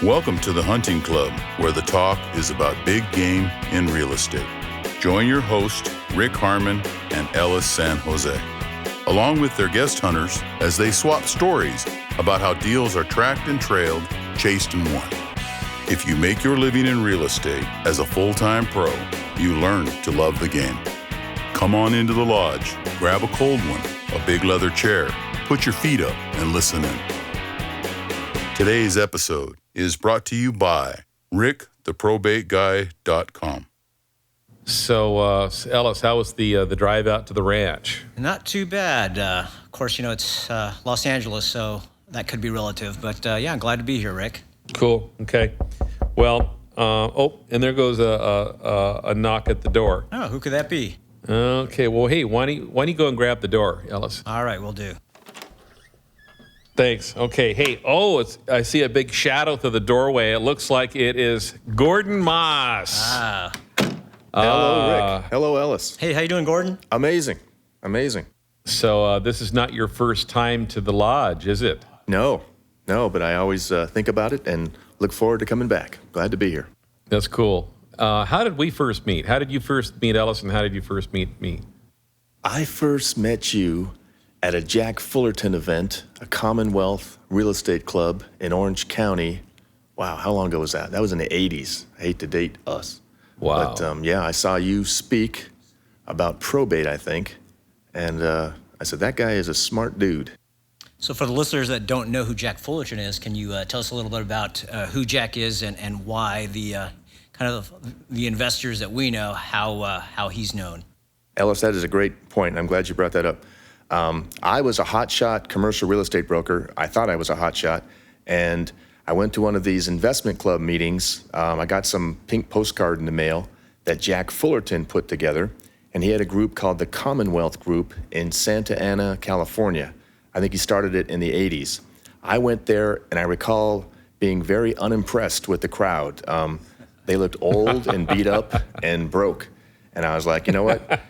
Welcome to the Hunting Club, where the talk is about big game in real estate. Join your host, Rick Harmon and Ellis San Jose, along with their guest hunters as they swap stories about how deals are tracked and trailed, chased and won. If you make your living in real estate as a full-time pro, you learn to love the game. Come on into the lodge, grab a cold one, a big leather chair, put your feet up and listen in. Today's episode is brought to you by ricktheprobateguy.com. So, Ellis, how was the drive out to the ranch? Not too bad. Of course, it's Los Angeles, so that could be relative. But yeah, I'm glad to be here, Rick. Cool. Okay. Well, and there goes a knock at the door. Oh, who could that be? Okay. Well, hey, why don't you go and grab the door, Ellis? All right, we'll do. Thanks. Okay. Hey, I see a big shadow through the doorway. It looks like it is Gordon Moss. Ah. Hello, Rick. Hello, Ellis. Hey, how you doing, Gordon? Amazing. So this is not your first time to the lodge, is it? No, but I always think about it and look forward to coming back. Glad to be here. That's cool. How did we first meet? How did you first meet Ellis, and how did you first meet me? I first met you at a Jack Fullerton event, a Commonwealth real estate club in Orange County. Wow, how long ago was that? That was in the 80s. I hate to date us. Wow. But yeah, I saw you speak about probate, I think. And I said, that guy is a smart dude. So for the listeners that don't know who Jack Fullerton is, can you tell us a little bit about who Jack is and why the kind of the investors that we know, how he's known? Ellis, that is a great point. I'm glad you brought that up. I was a hotshot commercial real estate broker. I thought I was a hotshot. And I went to one of these investment club meetings. I got some pink postcard in the mail that Jack Fullerton put together. And he had a group called the Commonwealth Group in Santa Ana, California. I think he started it in the 80s. I went there, and I recall being very unimpressed with the crowd. They looked old and beat up and broke. And I was like, you know what?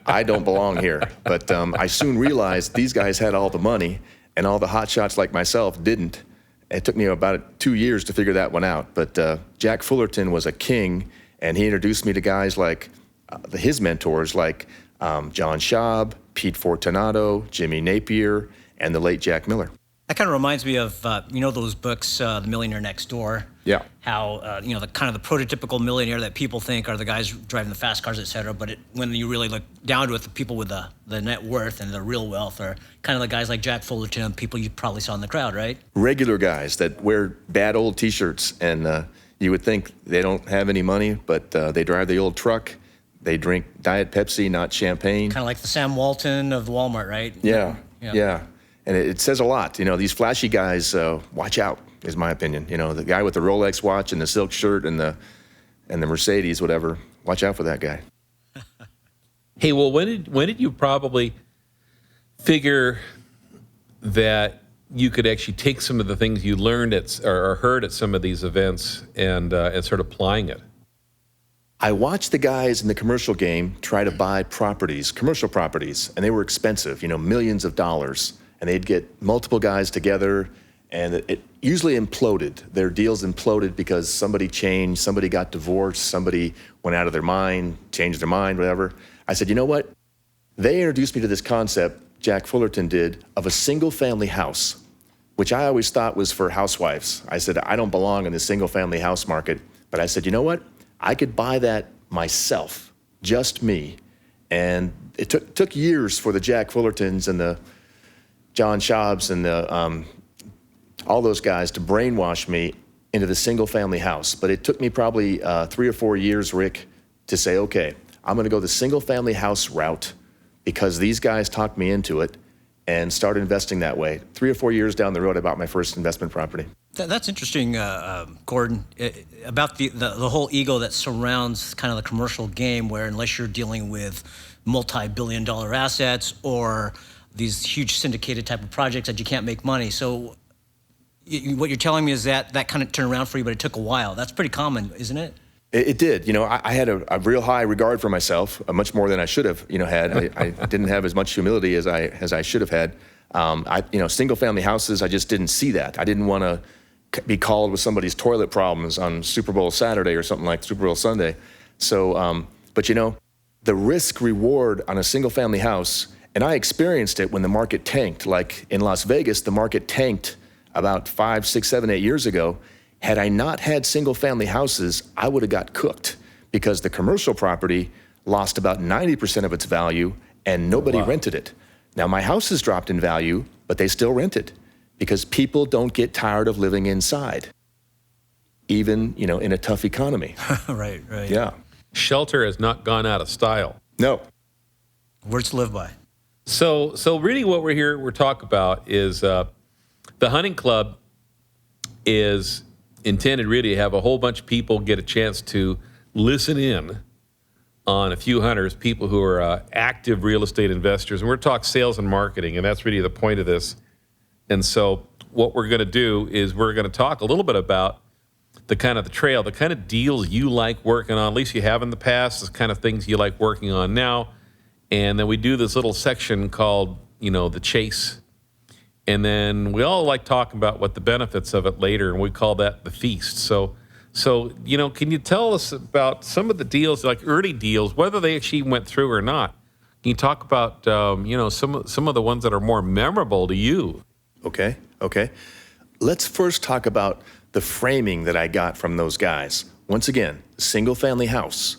I don't belong here. But I soon realized these guys had all the money, and all the hotshots like myself didn't. It took me about 2 years to figure that one out. But Jack Fullerton was a king, and he introduced me to guys like his mentors, like John Schaub, Pete Fortunato, Jimmy Napier, and the late Jack Miller. That kind of reminds me of, those books, The Millionaire Next Door. Yeah. How, the kind of the prototypical millionaire that people think are the guys driving the fast cars, et cetera. But when you really look down to it, the people with the net worth and the real wealth are kind of the guys like Jack Fullerton, people you probably saw in the crowd, right? Regular guys that wear bad old T-shirts, and you would think they don't have any money, but they drive the old truck. They drink Diet Pepsi, not champagne. Kind of like the Sam Walton of Walmart, right? Yeah. And it says a lot. These flashy guys, watch out, is my opinion. The guy with the Rolex watch and the silk shirt and the Mercedes, whatever. Watch out for that guy. Hey, well, when did you probably figure that you could actually take some of the things you learned or heard at some of these events and start applying it? I watched the guys in the commercial game try to buy properties, commercial properties, and they were expensive, millions of dollars. And they'd get multiple guys together, and it usually imploded. Their deals imploded because somebody changed, somebody got divorced, somebody went out of their mind, changed their mind, whatever. I said, you know what? They introduced me to this concept, Jack Fullerton did, of a single-family house, which I always thought was for housewives. I said, I don't belong in the single-family house market. But I said, you know what? I could buy that myself, just me. And it took years for the Jack Fullertons and the John Schaubs and all those guys to brainwash me into the single-family house. But it took me probably 3 or 4 years, Rick, to say, okay, I'm going to go the single-family house route because these guys talked me into it and started investing that way. 3 or 4 years down the road, I bought my first investment property. That's interesting, Gordon, about the whole ego that surrounds kind of the commercial game where unless you're dealing with multi-billion-dollar assets or these huge syndicated type of projects that you can't make money. So what you're telling me is that kind of turned around for you, but it took a while. That's pretty common, isn't it? It did. I had a real high regard for myself, much more than I should have, had. I didn't have as much humility as I should have had. Single family houses, I just didn't see that. I didn't want to be called with somebody's toilet problems on Super Bowl Saturday or something like Super Bowl Sunday. So, but the risk reward on a single family house, and I experienced it when the market tanked. Like in Las Vegas, the market tanked about 5, 6, 7, 8 years ago. Had I not had single family houses, I would have got cooked because the commercial property lost about 90% of its value and nobody rented it. Now my house has dropped in value, but they still rent it because people don't get tired of living inside, even, in a tough economy. Right. Yeah. Shelter has not gone out of style. No. Words to live by. So really what we're talking about is the hunting club is intended really to have a whole bunch of people get a chance to listen in on a few hunters, people who are active real estate investors. And we're talking sales and marketing, and that's really the point of this. And so what we're going to do is we're going to talk a little bit about the kind of deals you like working on, at least you have in the past, the kind of things you like working on now. And then we do this little section called, the chase. And then we all like talking about what the benefits of it later, and we call that the feast. So can you tell us about some of the deals, like early deals, whether they actually went through or not? Can you talk about, some of the ones that are more memorable to you? Okay. Let's first talk about the framing that I got from those guys. Once again, single family house.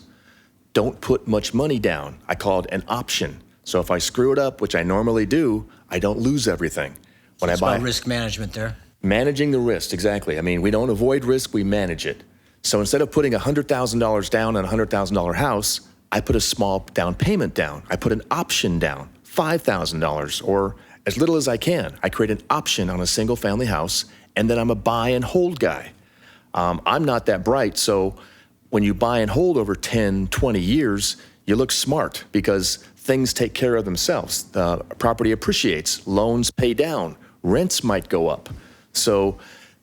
Don't put much money down. I call it an option. So if I screw it up, which I normally do, I don't lose everything. When It's I buy about risk management there. Managing the risk, exactly. I mean, we don't avoid risk, we manage it. So instead of putting $100,000 down on a $100,000 house, I put a small down payment down. I put an option down, $5,000 or as little as I can. I create an option on a single family house, and then I'm a buy and hold guy. I'm not that bright, so when you buy and hold over 10, 20 years, you look smart because things take care of themselves. The property appreciates, loans pay down, rents might go up. So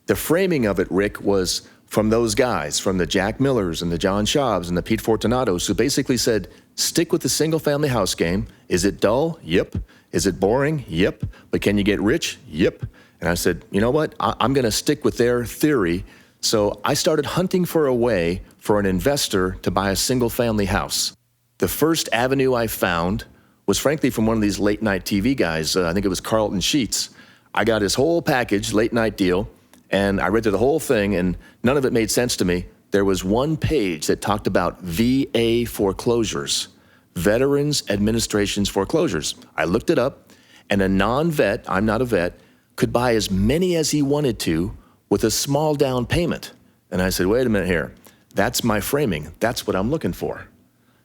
the framing of it, Rick, was from those guys, from the Jack Millers and the John Schaubs and the Pete Fortunatos, who basically said, stick with the single family house game. Is it dull? Yep. Is it boring? Yep. But can you get rich? Yep. And I said, you know what? I'm going to stick with their theory. So I started hunting for a way for an investor to buy a single family house. The first avenue I found was frankly from one of these late night TV guys. I think it was Carlton Sheets. I got his whole package, late night deal, and I read through the whole thing, and none of it made sense to me. There was one page that talked about VA foreclosures, Veterans Administration's foreclosures. I looked it up, and a non-vet, I'm not a vet, could buy as many as he wanted to with a small down payment. And I said, wait a minute here. That's my framing. That's what I'm looking for.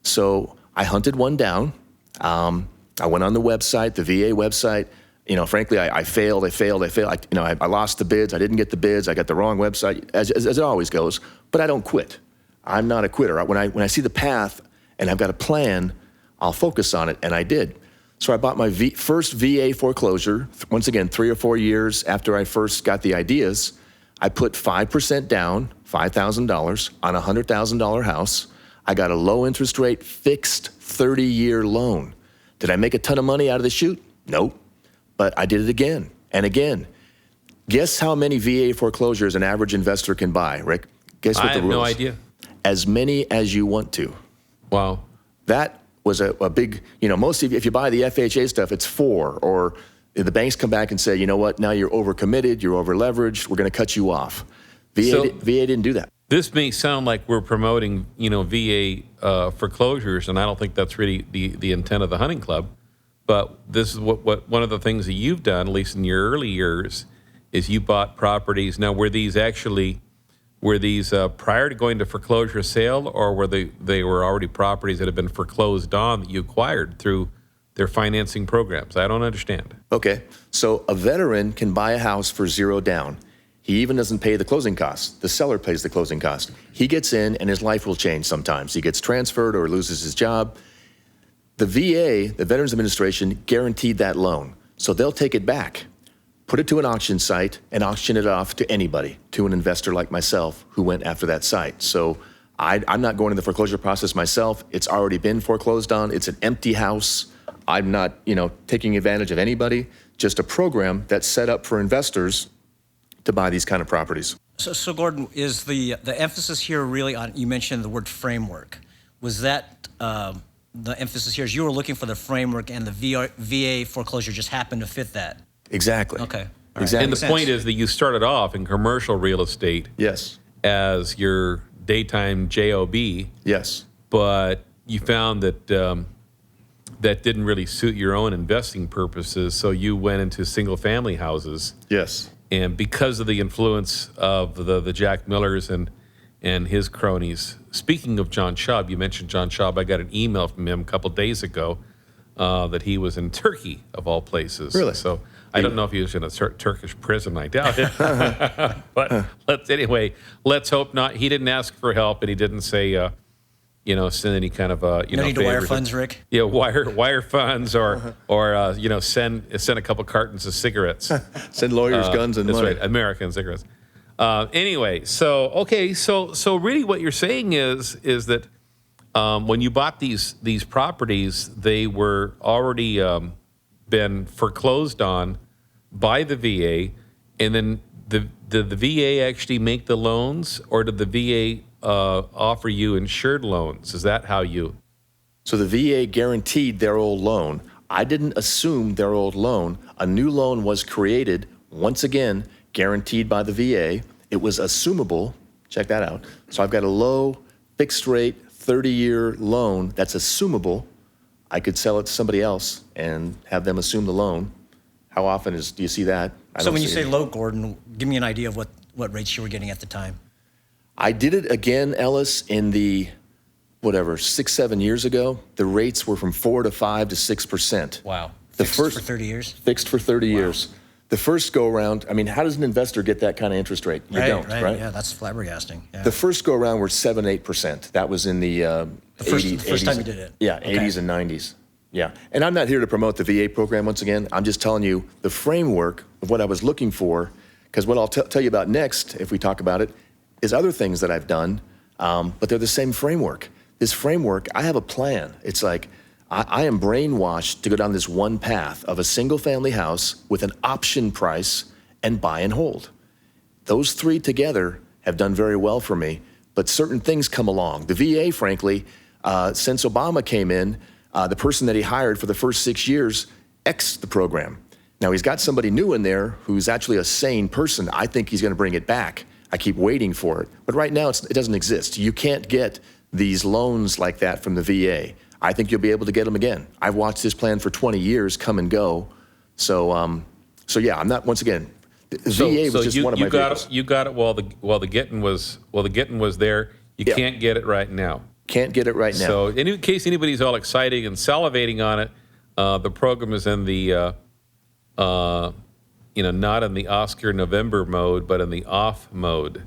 So I hunted one down. I went on the website, the VA website. Frankly, I failed. I lost the bids. I didn't get the bids. I got the wrong website, as it always goes. But I don't quit. I'm not a quitter. When I see the path and I've got a plan, I'll focus on it, and I did. So I bought my first VA foreclosure, once again, 3 or 4 years after I first got the ideas. I put 5% down, $5,000, on a $100,000 house. I got a low interest rate, fixed 30-year loan. Did I make a ton of money out of the chute? Nope. But I did it again and again. Guess how many VA foreclosures an average investor can buy, Rick? Guess what the rules? I have no idea. As many as you want to. Wow. That was a big, mostly if you buy the FHA stuff, it's 4, or the banks come back and say, you know what, now you're overcommitted, you're over-leveraged, we're going to cut you off. VA didn't do that. This may sound like we're promoting, VA foreclosures, and I don't think that's really the intent of the hunting club. But this is what one of the things that you've done, at least in your early years, is you bought properties. Now, were these prior to going to foreclosure sale, or were they were already properties that had been foreclosed on that you acquired through their financing programs? I don't understand. Okay, so a veteran can buy a house for 0 down. He even doesn't pay the closing costs. The seller pays the closing cost. He gets in, and his life will change sometimes. He gets transferred or loses his job. The VA, the Veterans Administration, guaranteed that loan. So they'll take it back, put it to an auction site, and auction it off to anybody, to an investor like myself who went after that site. So I'm not going to the foreclosure process myself. It's already been foreclosed on. It's an empty house. I'm not, taking advantage of anybody. Just a program that's set up for investors to buy these kind of properties. So Gordon, is the emphasis here really on, you mentioned the word framework. Was that the emphasis here is you were looking for the framework and the VA foreclosure just happened to fit that? Exactly. Okay. Exactly. And the point is that you started off in commercial real estate Yes. as your daytime job, Yes. but you found that that didn't really suit your own investing purposes, so you went into single-family houses. Yes. And because of the influence of the Jack Millers and his cronies. Speaking of John Schaub, you mentioned John Schaub. I got an email from him a couple days ago that he was in Turkey, of all places. Really? So I don't know if he was in a Turkish prison. I doubt it. But let's hope not. He didn't ask for help, and he didn't say, send any kind of no need to wire funds, Rick. Yeah, wire funds or send a couple cartons of cigarettes. Send lawyers guns and That's money. right, American cigarettes. Anyway, so really what you're saying is that when you bought these properties, they were already been foreclosed on by the VA, and then did the VA actually make the loans, or did the VA offer you insured loans? Is that how you? So the VA guaranteed their old loan. I didn't assume their old loan. A new loan was created, once again, guaranteed by the VA. It was assumable. Check that out. So I've got a low fixed rate 30-year loan that's assumable. I could sell it to somebody else and have them assume the loan. How often do you see that? So when you say low, Gordon, give me an idea of what rates you were getting at the time. I did it again, Ellis, in the 6-7 years ago. The rates were from 4 to 5 to 6%. Wow. The Fixed first for 30 years? Fixed for 30 years. The first go around, how does an investor get that kind of interest rate? You don't, right? Yeah, that's flabbergasting. Yeah. The first go around were 7-8%. That was in the 80s. The first time you did it. Yeah, Okay. 80s and 90s. Yeah, and I'm not here to promote the VA program once again. I'm just telling you the framework of what I was looking for, because what I'll tell you about next, if we talk about it, is other things that I've done, but they're the same framework. This framework, I have a plan. It's like I am brainwashed to go down this one path of a single-family house with an option price and buy and hold. Those three together have done very well for me, but certain things come along. The VA, frankly, since Obama came in, the person that he hired for the first 6 years X'd the program. Now, he's got somebody new in there who's actually a sane person. I think he's going to bring it back. I keep waiting for it. But right now, it doesn't exist. You can't get these loans like that from the VA. I think you'll be able to get them again. I've watched this plan for 20 years come and go. So yeah, I'm not, once again, the VA was just one of my vehicles. You got it while the getting was there. You can't get it right now. Can't get it right now. So in case anybody's all excited and salivating on it, the program is in the not in the Oscar November mode, but in the off mode.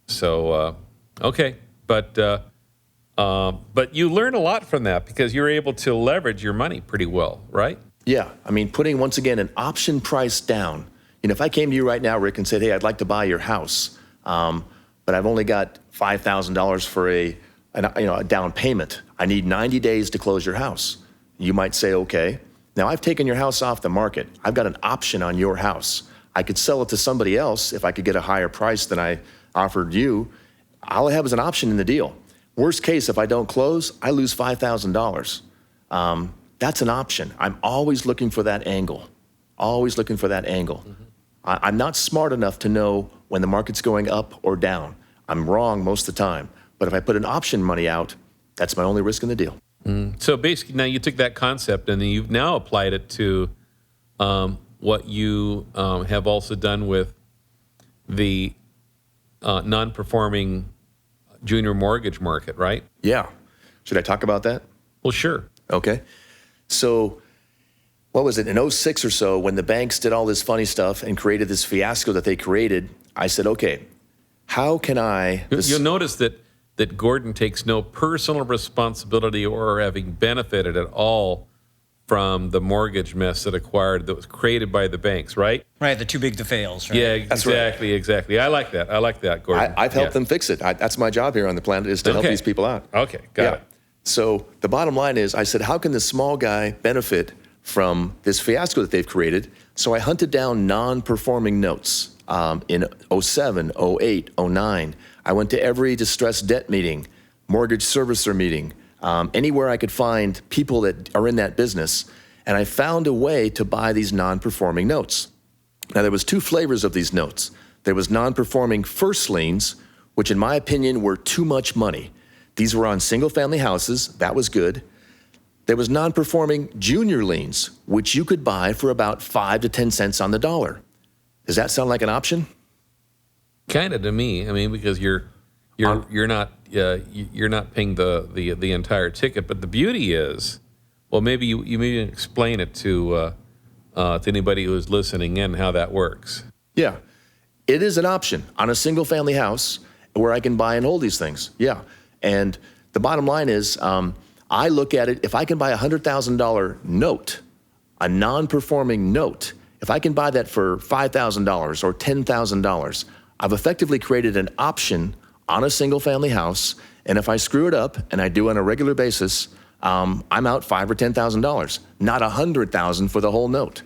So okay, but you learn a lot from that because you're able to leverage your money pretty well, right? Yeah, putting, once again, an option price down. If I came to you right now, Rick, and said, hey, I'd like to buy your house, but I've only got $5,000 for a down payment. I need 90 days to close your house. You might say, okay. Now, I've taken your house off the market. I've got an option on your house. I could sell it to somebody else if I could get a higher price than I offered you. All I have is an option in the deal. Worst case, if I don't close, I lose $5,000. That's an option. I'm always looking for that angle. Always looking for that angle. Mm-hmm. I'm not smart enough to know when the market's going up or down. I'm wrong most of the time. But if I put an option money out, that's my only risk in the deal. So basically, now you took that concept and then you've now applied it to what you have also done with the non-performing junior mortgage market, right? Yeah. Should I talk about that? Well, sure. Okay. So what was it, in 06 or so, when the banks did all this funny stuff and created this fiasco that they created, I said, okay, how can I... You'll notice that Gordon takes no personal responsibility or having benefited at all from the mortgage mess that was created by the banks, right? Right, the too big to fails, right? Yeah, exactly. I like that, Gordon. I've helped them fix it. That's my job here on the planet, is to help these people out. Okay, got it. So the bottom line is, I said, how can this small guy benefit from this fiasco that they've created? So I hunted down non-performing notes. in 07, 08, 09. I went to every distressed debt meeting, mortgage servicer meeting, anywhere I could find people that are in that business. And I found a way to buy these non-performing notes. Now, there was two flavors of these notes. There was non-performing first liens, which in my opinion were too much money. These were on single-family houses. That was good. There was non-performing junior liens, which you could buy for about 5 to 10 cents on the dollar. Does that sound like an option? Kind of to me. I mean, because you're not paying the entire ticket. But the beauty is, well, maybe you maybe explain it to anybody who is listening in how that works. Yeah, it is an option on a single-family house where I can buy and hold these things. Yeah, and the bottom line is, I look at it, if I can buy a $100,000 note, a non-performing note, if I can buy that for $5,000 or $10,000, I've effectively created an option on a single-family house, and if I screw it up, and I do on a regular basis, I'm out $5,000 or $10,000, not $100,000 for the whole note.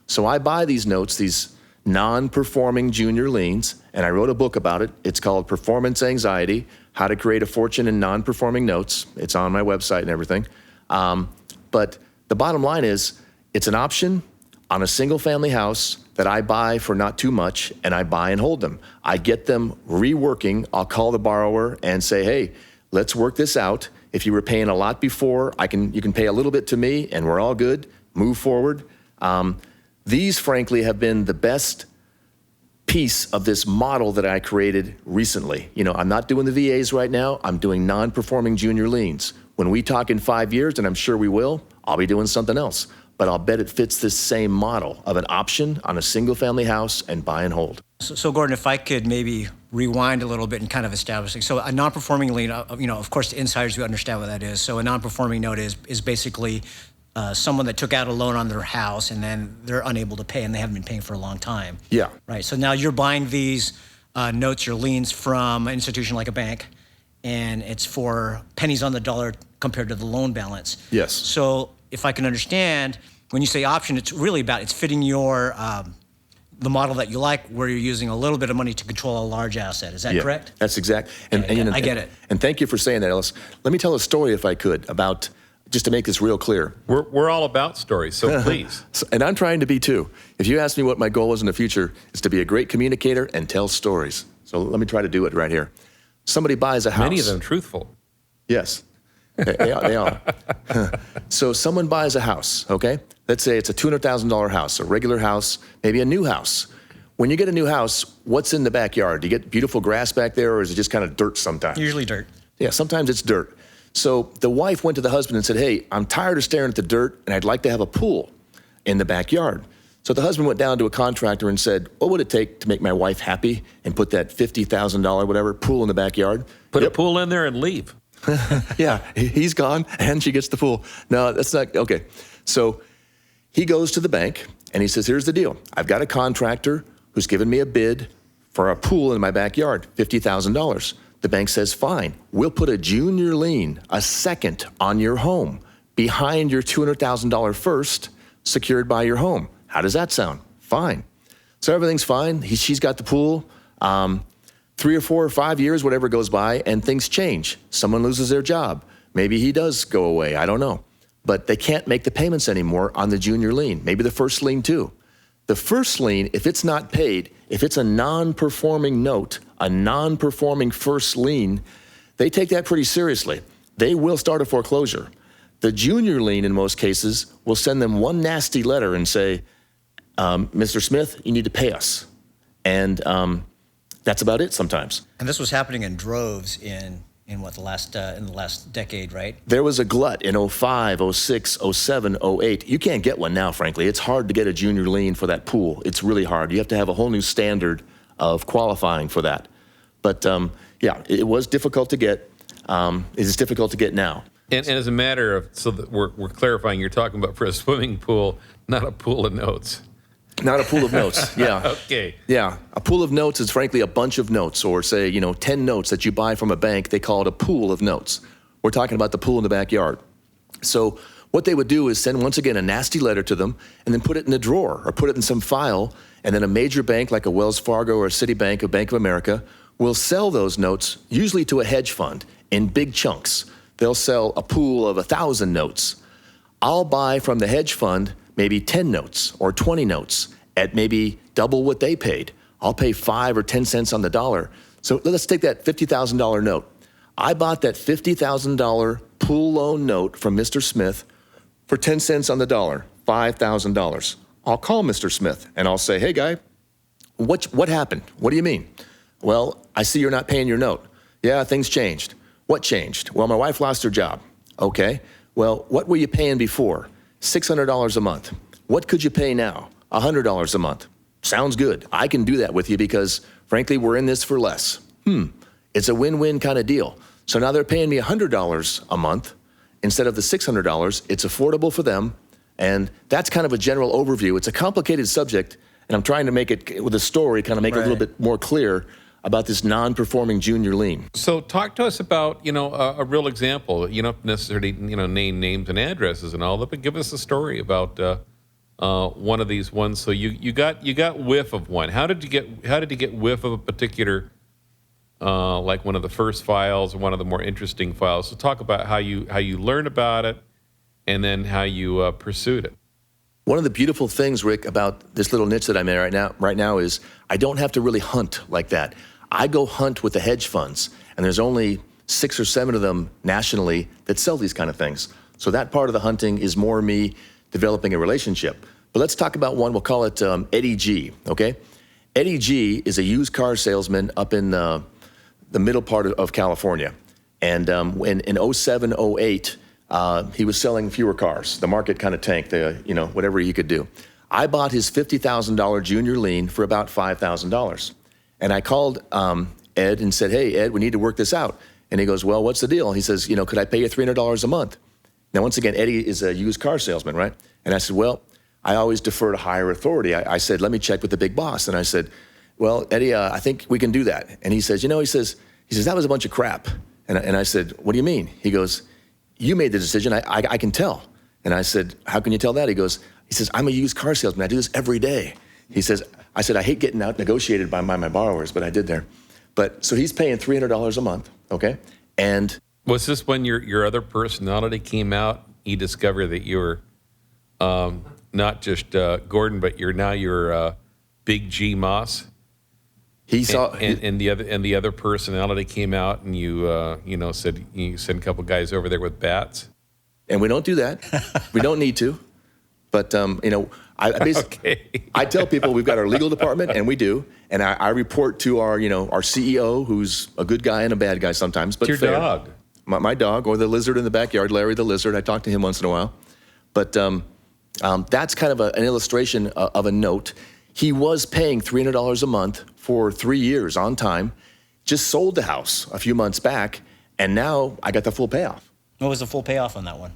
So I buy these notes, these non-performing junior liens, and I wrote a book about it. It's called Performance Anxiety, How to Create a Fortune in Non-Performing Notes. It's on my website and everything. But the bottom line is, it's an option on a single-family house that I buy for not too much, and I buy and hold them. I get them reworking. I'll call the borrower and say, hey, let's work this out. If you were paying a lot before, you can pay a little bit to me, and we're all good. Move forward. These, frankly, have been the best piece of this model that I created recently. You know, I'm not doing the VAs right now. I'm doing non-performing junior liens. When we talk in 5 years, and I'm sure we will, I'll be doing something else. But I'll bet it fits this same model of an option on a single-family house and buy and hold. So Gordon, if I could maybe rewind a little bit and kind of establish, so a non-performing lien, you know, of course, the insiders who understand what that is. So a non-performing note is basically someone that took out a loan on their house and then they're unable to pay and they haven't been paying for a long time. Yeah. Right. So now you're buying these notes or liens from an institution like a bank, and it's for pennies on the dollar compared to the loan balance. Yes. So if I can understand, when you say option, it's really about it's fitting your the model that you like, where you're using a little bit of money to control a large asset. Is that correct? That's exact. I get it. And thank you for saying that, Ellis. Let me tell a story, if I could, about just to make this real clear. We're all about stories, so please. And I'm trying to be too. If you ask me what my goal is in the future, it's to be a great communicator and tell stories. So let me try to do it right here. Somebody buys a house. Many of them truthful. Yes, they are. So someone buys a house, okay? Let's say it's a $200,000 house, a regular house, maybe a new house. When you get a new house, what's in the backyard? Do you get beautiful grass back there, or is it just kind of dirt sometimes? Usually dirt. Yeah, sometimes it's dirt. So the wife went to the husband and said, hey, I'm tired of staring at the dirt, and I'd like to have a pool in the backyard. So the husband went down to a contractor and said, what would it take to make my wife happy and put that $50,000, whatever, pool in the backyard? Put a pool in there and leave. Yeah, he's gone, and she gets the pool. No, that's not, okay. So he goes to the bank, and he says, here's the deal. I've got a contractor who's given me a bid for a pool in my backyard, $50,000. The bank says, fine, we'll put a junior lien, a second, on your home, behind your $200,000 first, secured by your home. How does that sound? Fine. So everything's fine. She's got the pool. 3 or 4 or 5 years, whatever goes by, and things change. Someone loses their job. Maybe he does go away. I don't know. But they can't make the payments anymore on the junior lien. Maybe the first lien too. The first lien, if it's not paid, if it's a non-performing note, a non-performing first lien, they take that pretty seriously. They will start a foreclosure. The junior lien, in most cases, will send them one nasty letter and say, Mr. Smith, you need to pay us. And that's about it sometimes. And this was happening in droves in what, the last decade, right? There was a glut in 05, 06, 07, 08. You can't get one now, frankly. It's hard to get a junior lien for that pool. It's really hard. You have to have a whole new standard of qualifying for that. But yeah, it was difficult to get. It is difficult to get now. And as a matter of, so that we're clarifying, you're talking about for a swimming pool, not a pool of notes. Not a pool of notes, yeah. Okay. Yeah, a pool of notes is frankly a bunch of notes, or say, 10 notes that you buy from a bank. They call it a pool of notes. We're talking about the pool in the backyard. So what they would do is send, once again, a nasty letter to them and then put it in a drawer or put it in some file. And then a major bank like a Wells Fargo or a Citibank or Bank of America will sell those notes, usually to a hedge fund, in big chunks. They'll sell a pool of 1,000 notes. I'll buy from the hedge fund maybe 10 notes or 20 notes at maybe double what they paid. I'll pay 5 or 10 cents on the dollar. So let's take that $50,000 note. I bought that $50,000 pool loan note from Mr. Smith for 10 cents on the dollar, $5,000. I'll call Mr. Smith and I'll say, hey, guy, what happened? What do you mean? Well, I see you're not paying your note. Yeah, things changed. What changed? Well, my wife lost her job. Okay. Well, what were you paying before? $600 a month. What could you pay now? $100 a month. Sounds good. I can do that with you because, frankly, we're in this for less. It's a win-win kind of deal. So now they're paying me $100 a month instead of the $600. It's affordable for them. And that's kind of a general overview. It's a complicated subject, and I'm trying to make it, with a story, kind of make it a little bit more clear about this non-performing junior lien. So talk to us about, a real example. You don't necessarily, name names and addresses and all that, but give us a story about one of these ones. So you got whiff of one. How did you get whiff of a particular, like one of the first files, or one of the more interesting files? So talk about how you learned about it, and then how you pursued it. One of the beautiful things, Rick, about this little niche that I'm in right now is I don't have to really hunt like that. I go hunt with the hedge funds, and there's only 6 or 7 of them nationally that sell these kind of things. So that part of the hunting is more me developing a relationship. But let's talk about one. We'll call it Eddie G, okay? Eddie G is a used car salesman up in the middle part of California. And in 07, 08, he was selling fewer cars. The market kind of tanked, whatever he could do. I bought his $50,000 junior lien for about $5,000. And I called Ed and said, hey, Ed, we need to work this out. And he goes, well, what's the deal? He says, could I pay you $300 a month? Now, once again, Eddie is a used car salesman, right? And I said, well, I always defer to higher authority. I said, let me check with the big boss. And I said, well, Eddie, I think we can do that. And he says, he says, that was a bunch of crap. And I said, what do you mean? He goes, you made the decision. I can tell. And I said, how can you tell that? He says, I'm a used car salesman. I do this every day. I said, I hate getting out negotiated by my borrowers, but I did there. But so he's paying $300 a month, okay? And was this when your other personality came out? He discovered that you were not just Gordon, but you're Big G Moss. He saw, and the other personality came out, and you said you send a couple guys over there with bats. And we don't do that. We don't need to. But I basically I tell people we've got our legal department, and we do, and I report to our our CEO, who's a good guy and a bad guy sometimes. But it's your dog, my dog, or the lizard in the backyard, Larry the lizard. I talk to him once in a while. But that's kind of an illustration of a note. He was paying $300 a month for 3 years on time. Just sold the house a few months back, and now I got the full payoff. What was the full payoff on that one?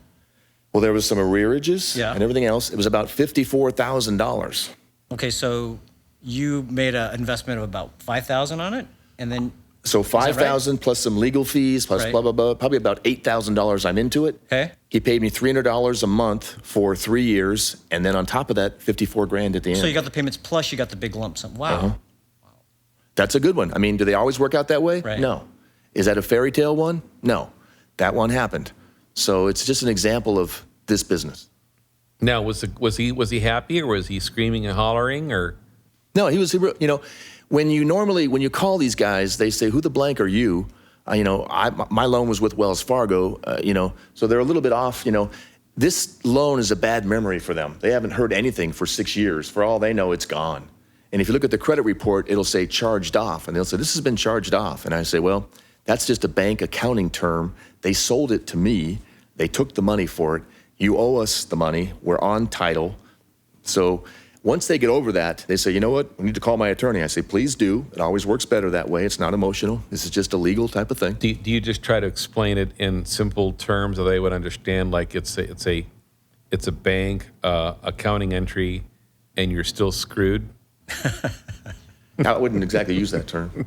Well, there was some arrearages and everything else. It was about $54,000. Okay, so you made an investment of about $5,000 on it, and then so $5,000 plus some legal fees plus blah blah blah. Probably about $8,000 I'm into it. Okay. He paid me $300 a month for 3 years, and then on top of that, $54,000 at the end. So you got the payments plus you got the big lump sum. Wow. Wow. That's a good one. I mean, do they always work out that way? Right. No. Is that a fairy tale one? No. That one happened. So it's just an example of this business. Now, was he happy, or was he screaming and hollering, or? No, he was. When you call these guys, they say, "Who the blank are you?" My loan was with Wells Fargo. So they're a little bit off. This loan is a bad memory for them. They haven't heard anything for 6 years. For all they know, it's gone. And if you look at the credit report, it'll say charged off, and they'll say this has been charged off. And I say, well, that's just a bank accounting term. They sold it to me. They took the money for it. You owe us the money. We're on title. So once they get over that, they say, you know what? We need to call my attorney. I say, please do. It always works better that way. It's not emotional. This is just a legal type of thing. Do you just try to explain it in simple terms so they would understand, like it's a bank accounting entry, and you're still screwed? I wouldn't exactly use that term.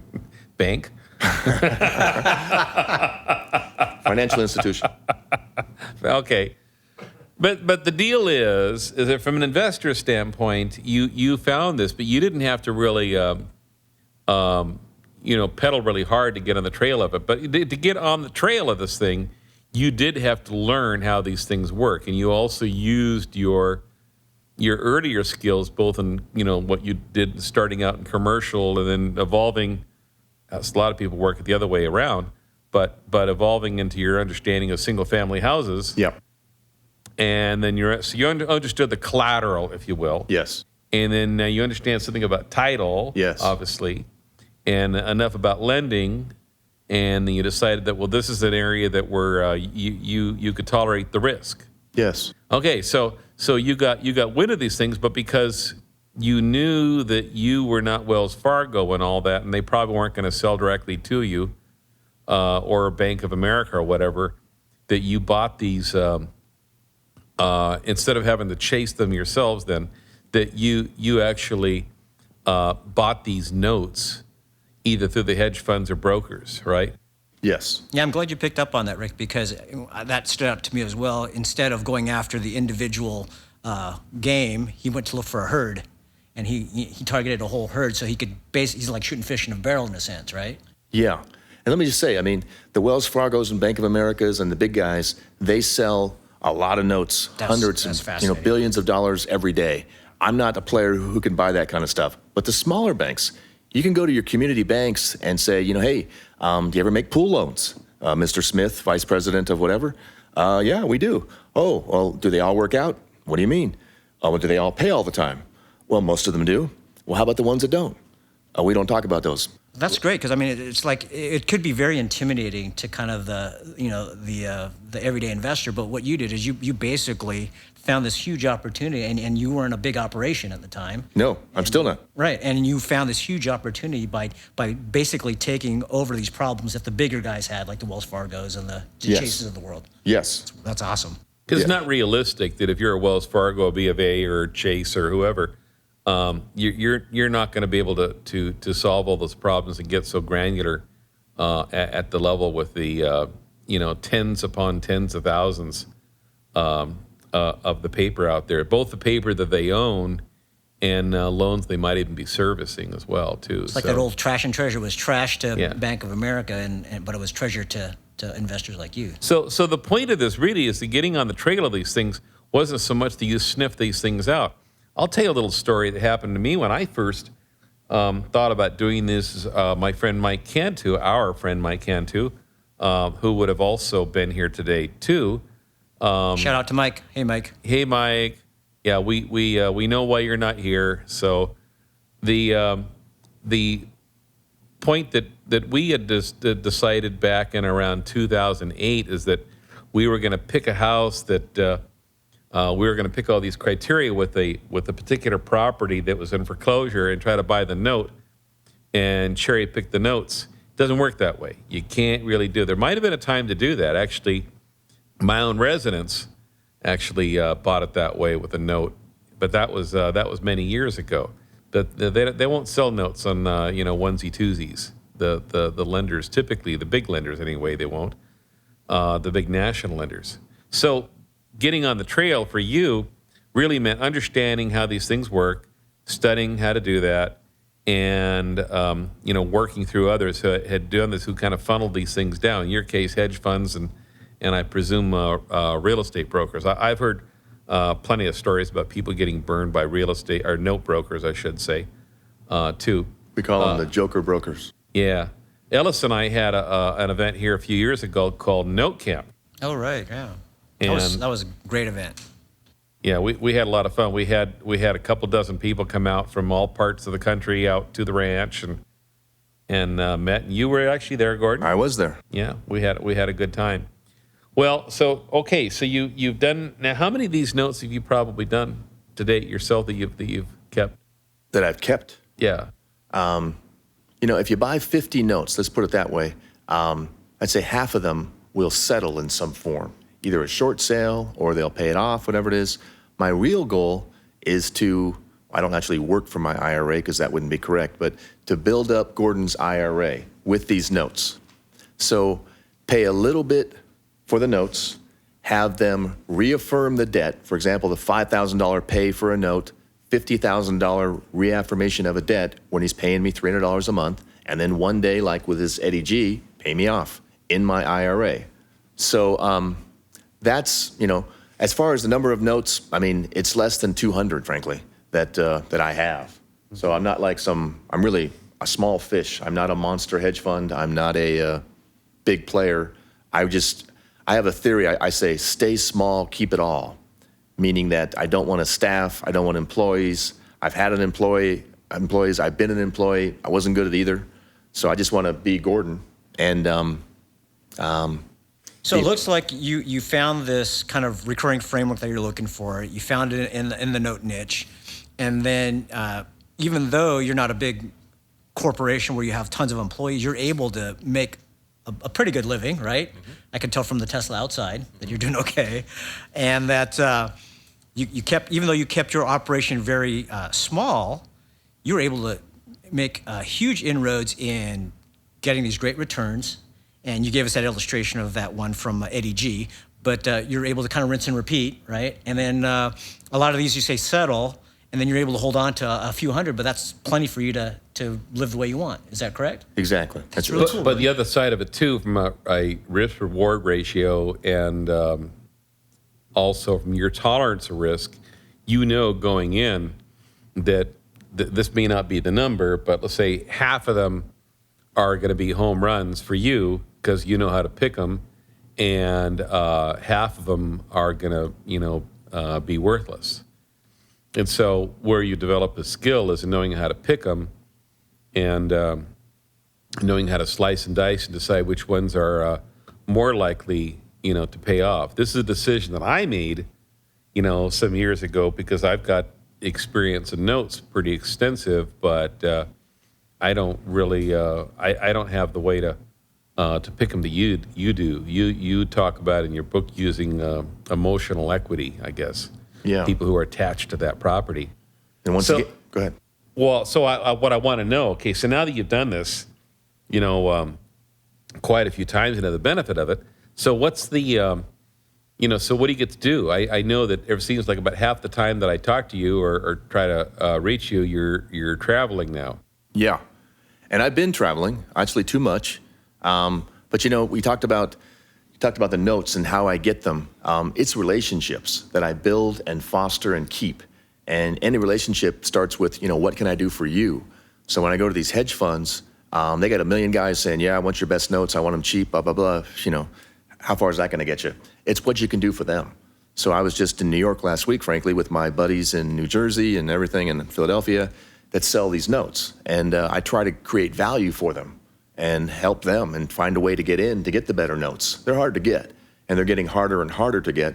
Bank? Financial institution. Okay. But the deal is that from an investor standpoint, you found this, but you didn't have to really, pedal really hard to get on the trail of it. But to get on the trail of this thing, you did have to learn how these things work, and you also used your earlier skills, both in what you did starting out in commercial and then evolving. As a lot of people work it the other way around, but evolving into your understanding of single family houses. Yep. And then you understood the collateral, if you will. Yes. And then you understand something about title. Yes. Obviously, and enough about lending. And then you decided that, well, this is an area that where you could tolerate the risk. Yes. Okay, so you got wind of these things, but because you knew that you were not Wells Fargo and all that, and they probably weren't going to sell directly to you or Bank of America or whatever, that you bought these instead of having to chase them yourselves. Then that you actually bought these notes either through the hedge funds or brokers, right? Yes. Yeah, I'm glad you picked up on that, Rick, because that stood out to me as well. Instead of going after the individual game, he went to look for a herd, and he targeted a whole herd, so he could he's like shooting fish in a barrel in a sense, right? Yeah. And let me just say, I mean, the Wells Fargos and Bank of Americas and the big guys, they sell a lot of notes, hundreds and billions of dollars every day. I'm not a player who can buy that kind of stuff. But the smaller banks, you can go to your community banks and say, hey, do you ever make pool loans? Mr. Smith, vice president of whatever? Yeah, we do. Oh, well, do they all work out? What do you mean? Oh, well, do they all pay all the time? Well, most of them do. Well, how about the ones that don't? We don't talk about those. That's great, because I mean, it's like it could be very intimidating to kind of the everyday investor. But what you did is you basically found this huge opportunity, and you weren't a big operation at the time. No, I'm still not. Right, and you found this huge opportunity by basically taking over these problems that the bigger guys had, like the Wells Fargos and the Chases of the world. Yes. That's awesome. Because it's not realistic that if you're a Wells Fargo, B of A, or Chase or whoever, you're not going to be able to solve all those problems and get so granular at the level with the tens upon tens of thousands of the paper out there, both the paper that they own and loans they might even be servicing as well too. It's like that old trash and treasure was trash to Bank of America, but it was treasure to investors like you. So the point of this really is that getting on the trail of these things wasn't so much that you sniff these things out. I'll tell you a little story that happened to me when I first thought about doing this. My friend Mike Cantu, our friend Mike Cantu, who would have also been here today too. Shout out to Mike. Hey, Mike. Hey, Mike. Yeah, we know why you're not here. So the point that we had decided back in around 2008 is that we were going to pick a house that we were going to pick all these criteria with a particular property that was in foreclosure and try to buy the note and cherry pick the notes. It doesn't work that way. You can't really do it. There might have been a time to do that. Actually, my own residence actually bought it that way with a note, but that was many years ago. But they won't sell notes on onesie twosies. The lenders, typically the big lenders anyway, they won't. The big national lenders. So getting on the trail for you really meant understanding how these things work, studying how to do that, and working through others who had done this, who kind of funneled these things down. In your case, hedge funds and I presume real estate brokers. I've heard plenty of stories about people getting burned by real estate, or note brokers, I should say, too. We call them the joker brokers. Yeah. Ellis and I had an event here a few years ago called Note Camp. Oh, right, yeah. And that was a great event. Yeah, we had a lot of fun. We had a couple dozen people come out from all parts of the country out to the ranch and met. And you were actually there, Gordon. I was there. Yeah, we had a good time. Well, so you've done now. How many of these notes have you probably done to date yourself that you've kept? That I've kept? Yeah. If you buy 50 notes, let's put it that way, I'd say half of them will settle in some form, either a short sale or they'll pay it off, whatever it is. My real goal is I don't actually work for my IRA because that wouldn't be correct, but to build up Gordon's IRA with these notes. So pay a little bit for the notes, have them reaffirm the debt. For example, the $5,000 pay for a note, $50,000 reaffirmation of a debt when he's paying me $300 a month, and then one day, like with his Eddie G, pay me off in my IRA. So that's, as far as the number of notes, I mean, it's less than 200, frankly, that I have. So I'm not like I'm really a small fish. I'm not a monster hedge fund. I'm not a big player. I have a theory. I say, stay small, keep it all. Meaning that I don't want a staff, I don't want employees. I've had employees, I've been an employee. I wasn't good at either. So I just want to be Gordon. And so it looks like you found this kind of recurring framework that you're looking for. You found it in the note niche. And then even though you're not a big corporation where you have tons of employees, you're able to make a pretty good living, right? Mm-hmm. I can tell from the Tesla outside that you're doing okay. And that you kept, even though you kept your operation very small, you were able to make huge inroads in getting these great returns. And you gave us that illustration of that one from Eddie G. But you're able to kind of rinse and repeat, right? And then a lot of these you say settle, and then you're able to hold on to a few hundred, but that's plenty for you to live the way you want. Is that correct? Exactly. That's really cool. But the other side of it too, from a risk-reward ratio and also from your tolerance of risk, going in that this may not be the number, but let's say half of them are going to be home runs for you because you know how to pick them, and half of them are going to, be worthless. And so where you develop the skill is in knowing how to pick them and knowing how to slice and dice and decide which ones are more likely, to pay off. This is a decision that I made, some years ago because I've got experience in notes pretty extensive, but I don't really, I don't have the way to pick them that you do. You talk about in your book using emotional equity, I guess. Yeah. People who are attached to that property. And once again, go ahead. Well, so what I want to know, okay, so now that you've done this, quite a few times and have the benefit of it, so what's the, so what do you get to do? I know that it seems like about half the time that I talk to you or try to reach you, you're traveling now. Yeah. And I've been traveling, actually too much. But, we talked about the notes and how I get them. It's relationships that I build and foster and keep. And any relationship starts with, what can I do for you? So when I go to these hedge funds, they got a million guys saying, yeah, I want your best notes. I want them cheap, blah, blah, blah. How far is that going to get you? It's what you can do for them. So I was just in New York last week, frankly, with my buddies in New Jersey and everything in Philadelphia that sell these notes. And I try to create value for them and help them and find a way to get in to get the better notes. They're hard to get, and they're getting harder and harder to get.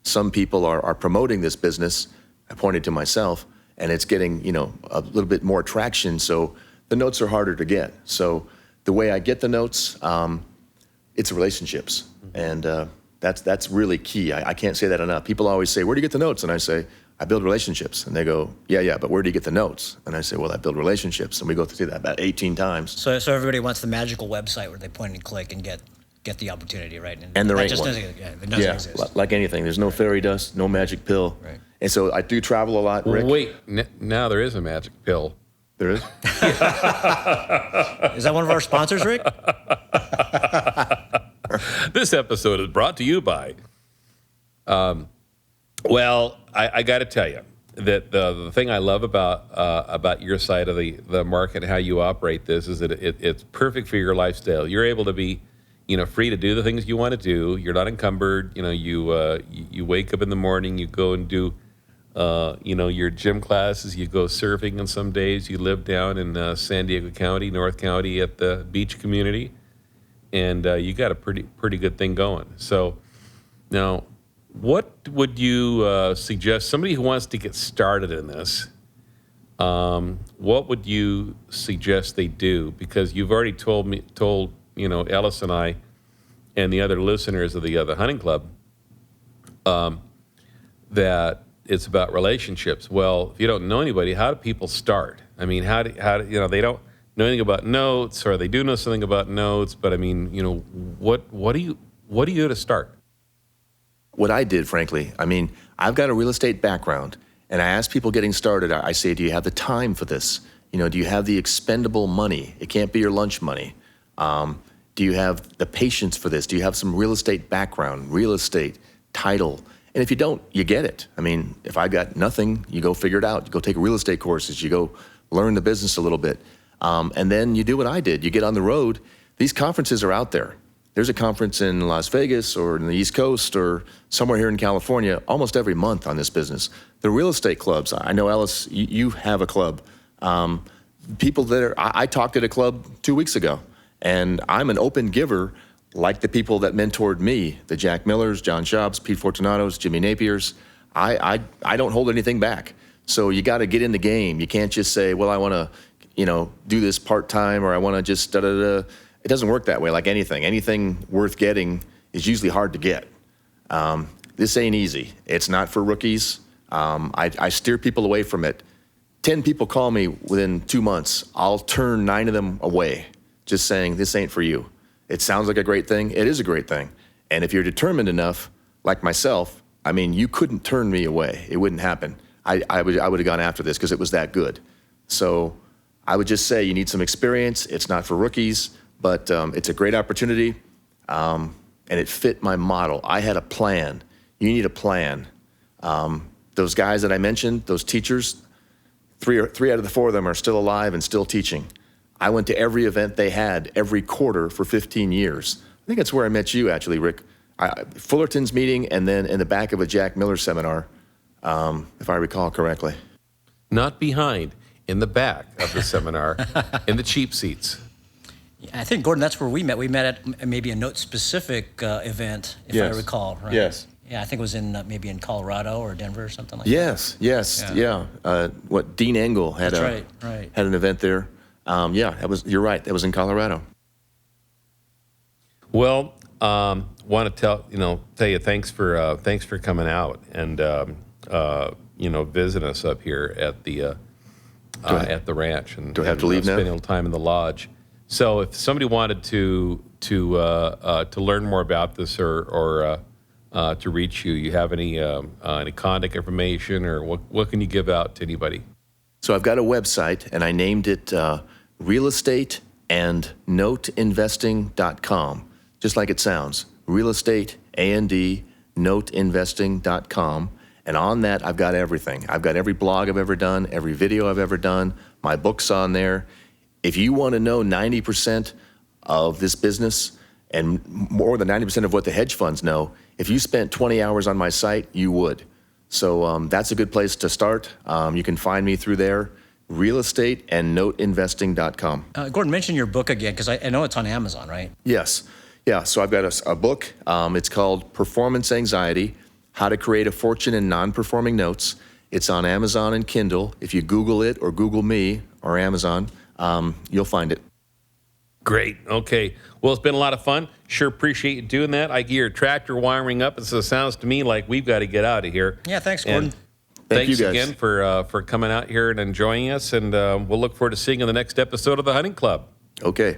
Some people are promoting this business, I pointed to myself, and it's getting, a little bit more traction, so the notes are harder to get. So the way I get the notes, it's relationships, and that's really key. I can't say that enough. People always say, where do you get the notes? And I say, I build relationships. And they go, yeah, but where do you get the notes? And I say, well, I build relationships. And we go through that about 18 times. So everybody wants the magical website where they point and click and get the opportunity, right? And there ain't just one. It doesn't exist. Like anything. There's no fairy dust, no magic pill. Right. And so I do travel a lot, Rick. Wait, now there is a magic pill. There is? Is that one of our sponsors, Rick? This episode is brought to you by... Well, I got to tell you that the thing I love about your side of the market and how you operate this is that it's perfect for your lifestyle. You're able to be, free to do the things you want to do. You're not encumbered. You wake up in the morning, you go and do, your gym classes. You go surfing on some days. You live down in San Diego County, North County at the beach community, and you got a pretty good thing going. So now, what would you suggest somebody who wants to get started in this? What would you suggest they do? Because you've already told Ellis and I and the other listeners of the other hunting club that it's about relationships. Well, if you don't know anybody, how do people start? I mean, how do they don't know anything about notes, or they do know something about notes, but I mean, what do you do to start? what I did, frankly. I mean, I've got a real estate background, and I ask people getting started, I say, do you have the time for this? You know, do you have the expendable money? It can't be your lunch money. Do you have the patience for this? Do you have some real estate background, real estate, title? And if you don't, you get it. I mean, if I got nothing, you go figure it out. You go take real estate courses. You go learn the business a little bit. And then you do what I did. You get on the road. These conferences are out there. There's a conference in Las Vegas or in the East Coast or somewhere here in California almost every month on this business. The real estate clubs, I know, Ellis, you have a club. People that are, I talked at a club 2 weeks ago, and I'm an open giver like the people that mentored me, the Jack Millers, John Schaubs, Pete Fortunatos, Jimmy Napiers. I don't hold anything back. So you got to get in the game. You can't just say, well, I want to, do this part-time, or I want to just da-da-da. It doesn't work that way like anything. Anything worth getting is usually hard to get. This ain't easy. It's not for rookies. I steer people away from it. 10 people call me within 2 months. I'll turn 9 of them away, just saying, this ain't for you. It sounds like a great thing. It is a great thing. And if you're determined enough, like myself, I mean, you couldn't turn me away. It wouldn't happen. I would have gone after this because it was that good. So I would just say you need some experience. It's not for rookies. But it's a great opportunity, and it fit my model. I had a plan. You need a plan. Those guys that I mentioned, those teachers, three out of the 4 of them are still alive and still teaching. I went to every event they had every quarter for 15 years. I think that's where I met you, actually, Rick. Fullerton's meeting, and then in the back of a Jack Miller seminar, if I recall correctly. Not behind, in the back of the seminar, in the cheap seats. I think, Gordon, that's where we met. We met at maybe a note-specific event, if I recall, right? Yes. Yeah, I think it was in maybe in Colorado or Denver or something like Yes, yeah. Dean Engel had right. had an event there. You're right. That was in Colorado. Well, want to tell you thanks for coming out and visiting us up here at the ranch and do I have to leave now? Spending a little time in the lodge. So if somebody wanted to learn more about this or to reach you, you have any contact information, or what can you give out to anybody? So I've got a website, and I named it realestateandnoteinvesting.com, just like it sounds. realestateandnoteinvesting.com. And on that, I've got everything. I've got every blog I've ever done, every video I've ever done, my book's on there. If you want to know 90% of this business and more than 90% of what the hedge funds know, if you spent 20 hours on my site, you would. So that's a good place to start. You can find me through there, realestateandnoteinvesting.com. Gordon, mention your book again, because I know it's on Amazon, right? Yes. Yeah, so I've got a book. It's called Performance Anxiety, How to Create a Fortune in Non-Performing Notes. It's on Amazon and Kindle. If you Google it or Google me or Amazon, you'll find it. Great. Okay. Well, it's been a lot of fun. Sure appreciate you doing that. I hear tractor wiring up, and so it sounds to me like we've got to get out of here. Yeah, thanks, Gordon. Thanks again for coming out here and enjoying us, and we'll look forward to seeing you in the next episode of the Hunting Club. Okay.